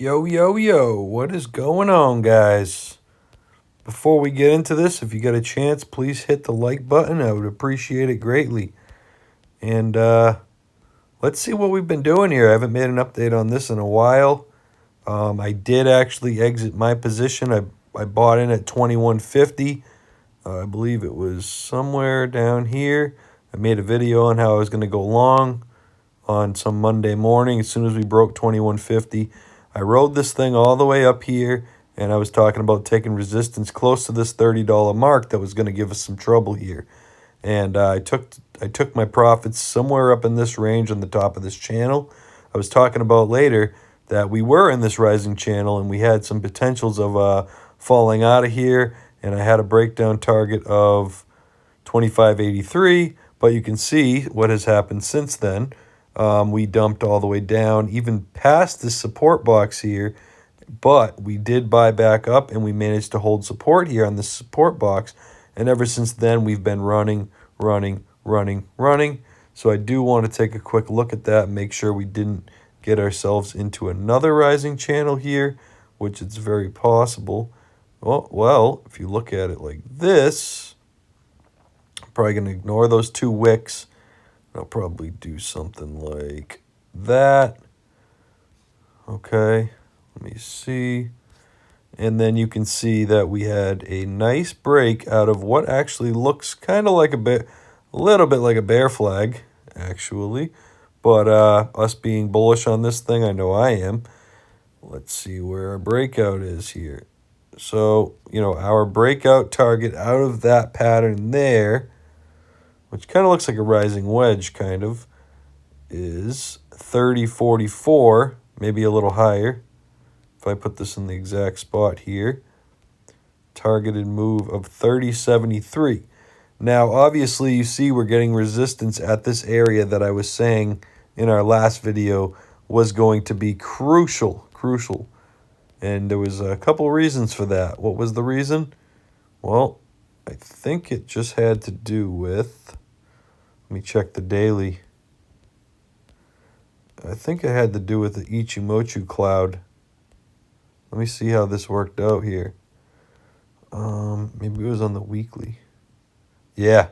Yo, yo, yo, what is going on, guys? Before we get into this, if you get a chance, please hit the like button. I would appreciate it greatly. And let's see what we've been doing here. I haven't made an update on this in a while. I did actually exit my position. I bought in at 2150. I believe it was somewhere down here. I made a video on how I was going to go long on some Monday morning as soon as we broke 2150. I rode this thing all the way up here, and I was talking about taking resistance close to this $30 mark that was going to give us some trouble here. And I took my profits somewhere up in this range on the top of this channel. I was talking about later that we were in this rising channel and we had some potentials of falling out of here, and I had a breakdown target of 2583, but you can see what has happened since then. We dumped all the way down, even past this support box here, but we did buy back up and we managed to hold support here on this support box. And ever since then, we've been running. So I do want to take a quick look at that and make sure we didn't get ourselves into another rising channel here, which it's very possible. Well, if you look at it like this, I'm probably going to ignore those two wicks. I'll probably do something like that. Okay, let me see. And then you can see that we had a nice break out of what actually looks kind of like a little bit like a bear flag, actually. But us being bullish on this thing, I know I am. Let's see where our breakout is here. So, our breakout target out of that pattern there, which kind of looks like a rising wedge, kind of, is 30.44, maybe a little higher. If I put this in the exact spot here, targeted move of 30.73. Now, obviously, you see we're getting resistance at this area that I was saying in our last video was going to be crucial. And there was a couple reasons for that. What was the reason? Well, I think it just had to do with... Let me check the daily. I think it had to do with the Ichimoku cloud. Let me see how this worked out here. Maybe it was on the weekly. Yeah,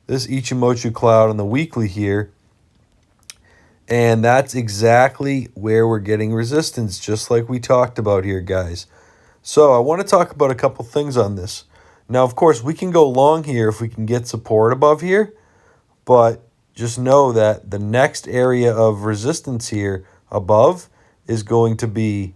this Ichimoku cloud on the weekly here. And that's exactly where we're getting resistance, just like we talked about here, guys. So I want to talk about a couple things on this. Now, of course, we can go long here if we can get support above here. But just know that the next area of resistance here above is going to be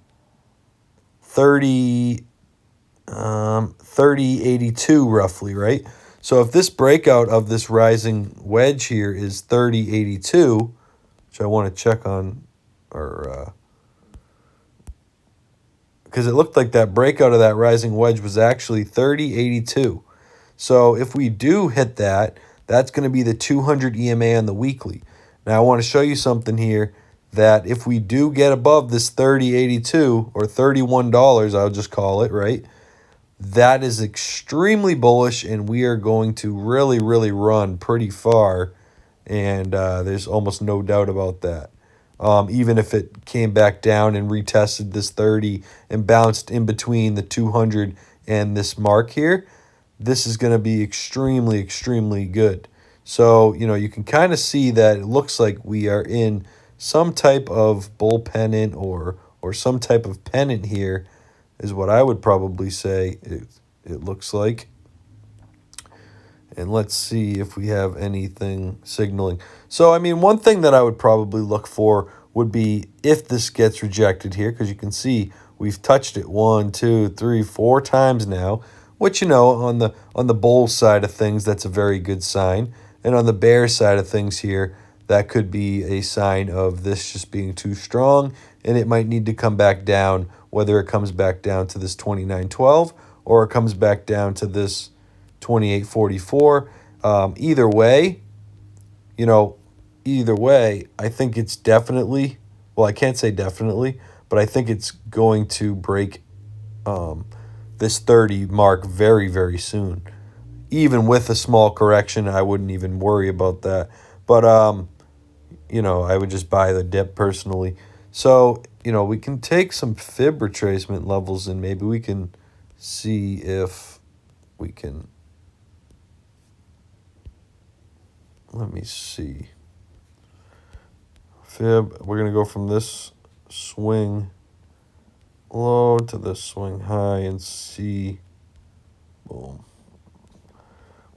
30.82 roughly, right? So if this breakout of this rising wedge here is 30.82, which I want to check on, or because it looked like that breakout of that rising wedge was actually 30.82. So if we do hit that, that's going to be the 200 EMA on the weekly. Now, I want to show you something here that if we do get above this 30.82 or $31, I'll just call it, right? That is extremely bullish, and we are going to really run pretty far. And there's almost no doubt about that. Even if it came back down and retested this 30 and bounced in between the 200 and this mark here, this is going to be extremely good. So, you can kind of see that it looks like we are in some type of bull pennant or some type of pennant here is what I would probably say it looks like. And let's see if we have anything signaling. So, I mean, one thing that I would probably look for would be if this gets rejected here, because you can see we've touched it 1, 2, 3, 4 times now. Which, on the bull side of things, that's a very good sign. And on the bear side of things here, that could be a sign of this just being too strong, and it might need to come back down, whether it comes back down to this 29.12 or it comes back down to this 28.44. Either way, I think it's definitely, well, I can't say definitely, but I think it's going to break this 30 mark very soon. Even with a small correction, I wouldn't even worry about that. But I would just buy the dip personally. So you know, we can take some fib retracement levels and maybe we can see if we can, let me see. Fib, we're going to go from this swing low to this swing high and see, boom,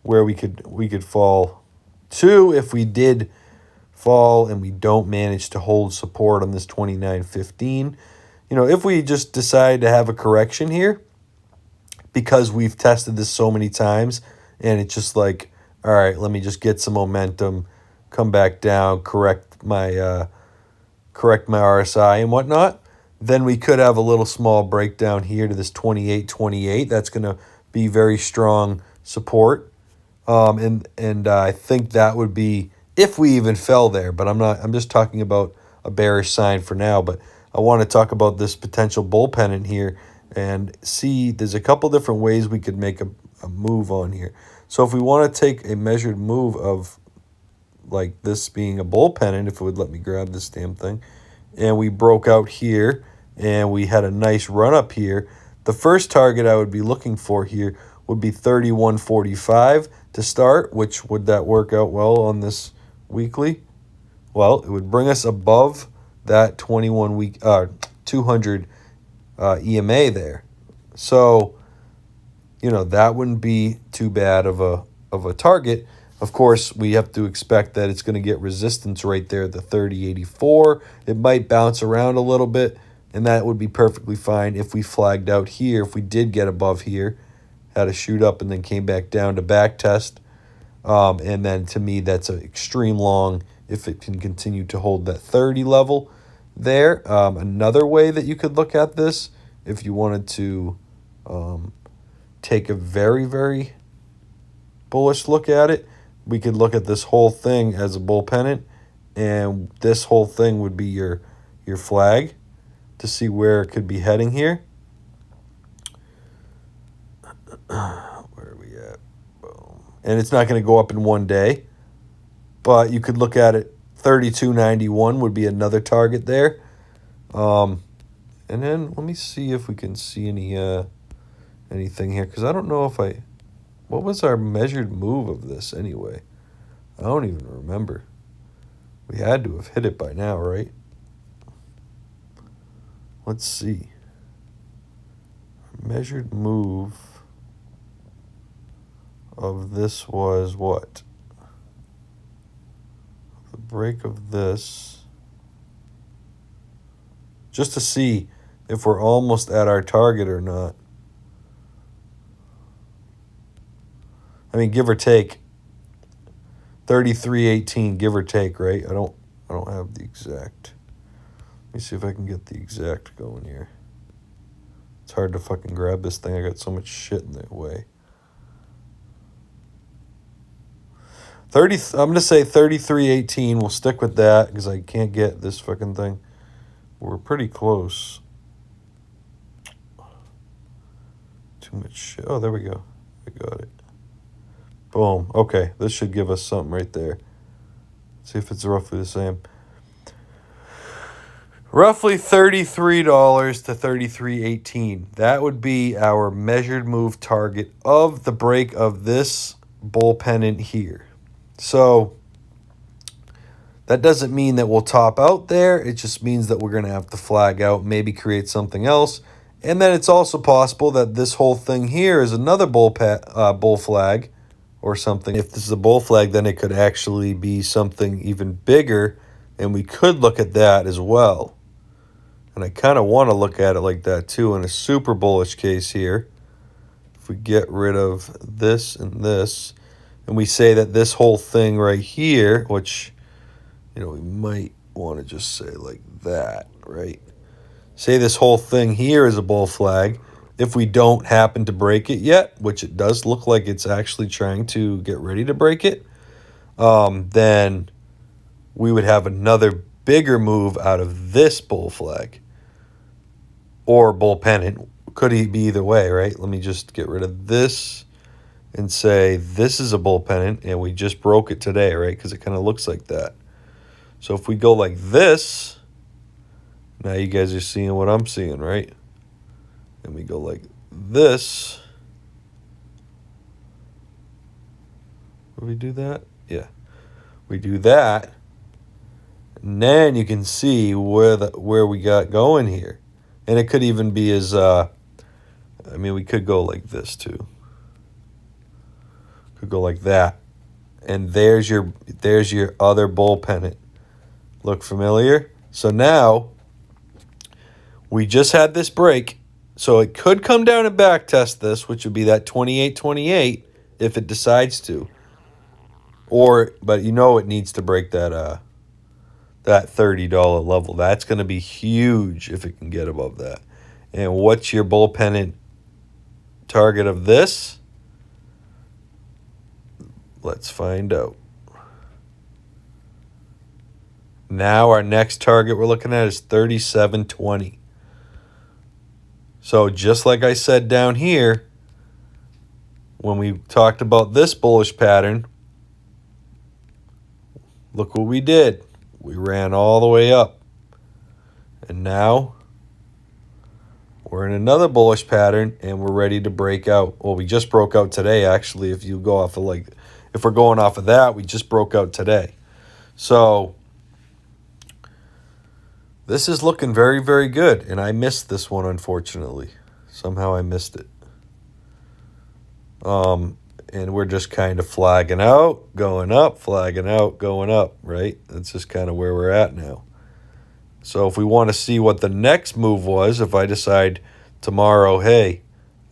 where we could fall to if we did fall and we don't manage to hold support on this 29.15. You know, if we just decide to have a correction here because we've tested this so many times and it's just like, all right, let me just get some momentum, come back down, correct my RSI and whatnot, then we could have a little small breakdown here to this 28.28. That's going to be very strong support. And I think that would be if we even fell there, but I'm just talking about a bearish sign for now, but I want to talk about this potential bull pennant here and see there's a couple different ways we could make a move on here. So if we want to take a measured move of like this being a bull pennant, if it would let me grab this damn thing, and we broke out here and we had a nice run up here, the first target I would be looking for here would be 31.45 to start, which would that work out well on this weekly? Well, it would bring us above that 200 EMA there. So, you know, that wouldn't be too bad of a target. Of course, we have to expect that it's going to get resistance right there at the 30.84. It might bounce around a little bit, and that would be perfectly fine if we flagged out here. If we did get above here, had a shoot up and then came back down to back test. And then to me, that's an extreme long if it can continue to hold that 30 level there. Another way that you could look at this, if you wanted to take a very, very bullish look at it, we could look at this whole thing as a bull pennant, and this whole thing would be your flag to see where it could be heading here. Where are we at? Boom. And it's not going to go up in one day, but you could look at it. 32.91 would be another target there. And then let me see if we can see anything here, because I don't know if what was our measured move of this anyway? I don't even remember. We had to have hit it by now, right? Let's see. Measured move of this was what? The break of this. Just to see if we're almost at our target or not. I mean, give or take. 33.18, give or take, right? I don't have the exact. Let me see if I can get the exact going here. It's hard to fucking grab this thing. I got so much shit in the way. I'm going to say 33.18. We'll stick with that because I can't get this fucking thing. We're pretty close. Too much shit. Oh, there we go. I got it. Boom. Okay, this should give us something right there. Let's see if it's roughly the same. Roughly $33 to $33.18. That would be our measured move target of the break of this bull pennant here. So that doesn't mean that we'll top out there. It just means that we're going to have to flag out, maybe create something else. And then it's also possible that this whole thing here is another bull flag or something. If this is a bull flag, then it could actually be something even bigger, and we could look at that as well. And I kind of want to look at it like that too in a super bullish case here. If we get rid of this and this, and we say that this whole thing right here, which, you know, we might want to just say like that, right? Say this whole thing here is a bull flag. If we don't happen to break it yet, which it does look like it's actually trying to get ready to break it, then we would have another bigger move out of this bull flag or bull pennant. Could be either way, right? Let me just get rid of this and say this is a bull pennant, and we just broke it today, right? Because it kind of looks like that. So if we go like this, Now you guys are seeing what I'm seeing, right? And we go like this. Will we do that? Yeah. We do that. And then you can see where we got going here. And it could even be as I mean, we could go like this too. Could go like that. And there's your other bull pennant. Look familiar? So now we just had this break. So it could come down and back test this, which would be that 28.28 if it decides to. But you know it needs to break that $30 level. That's going to be huge if it can get above that. And what's your bull pennant target of this? Let's find out. Now our next target we're looking at is 37.20. So just like I said down here, when we talked about this bullish pattern, look what we did. We ran all the way up. And now we're in another bullish pattern and we're ready to break out. Well, we just broke out today, actually. If you go off of if we're going off of that, we just broke out today. So this is looking very, very good. And I missed this one, unfortunately. Somehow I missed it. And we're just kind of flagging out, going up, flagging out, going up, right? That's just kind of where we're at now. So if we want to see what the next move was, if I decide tomorrow, hey,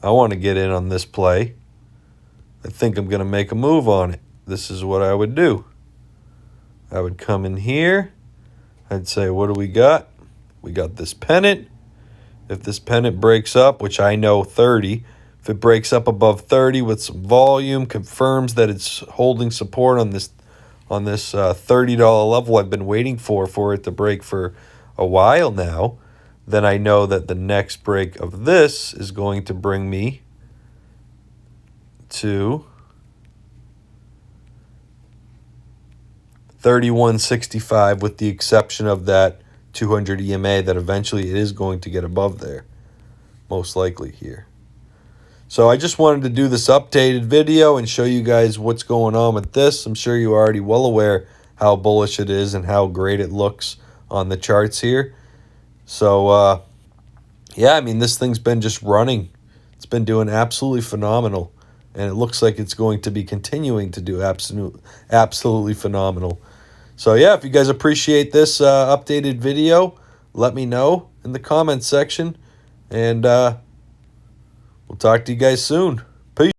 I want to get in on this play, I think I'm going to make a move on it. This is what I would do. I would come in here. I'd say, what do we got? We got this pennant. If this pennant breaks up, which I know 30, if it breaks up above 30 with some volume, confirms that it's holding support on this $30 level I've been waiting for it to break for a while now, then I know that the next break of this is going to bring me to 31.65 with the exception of that 200 EMA that eventually it is going to get above there, most likely here. So I just wanted to do this updated video and show you guys what's going on with this. I'm sure you're already well aware how bullish it is and how great it looks on the charts here. So, yeah, I mean, this thing's been just running. It's been doing absolutely phenomenal. And it looks like it's going to be continuing to do absolutely phenomenal. So, yeah, if you guys appreciate this updated video, let me know in the comments section. And we'll talk to you guys soon.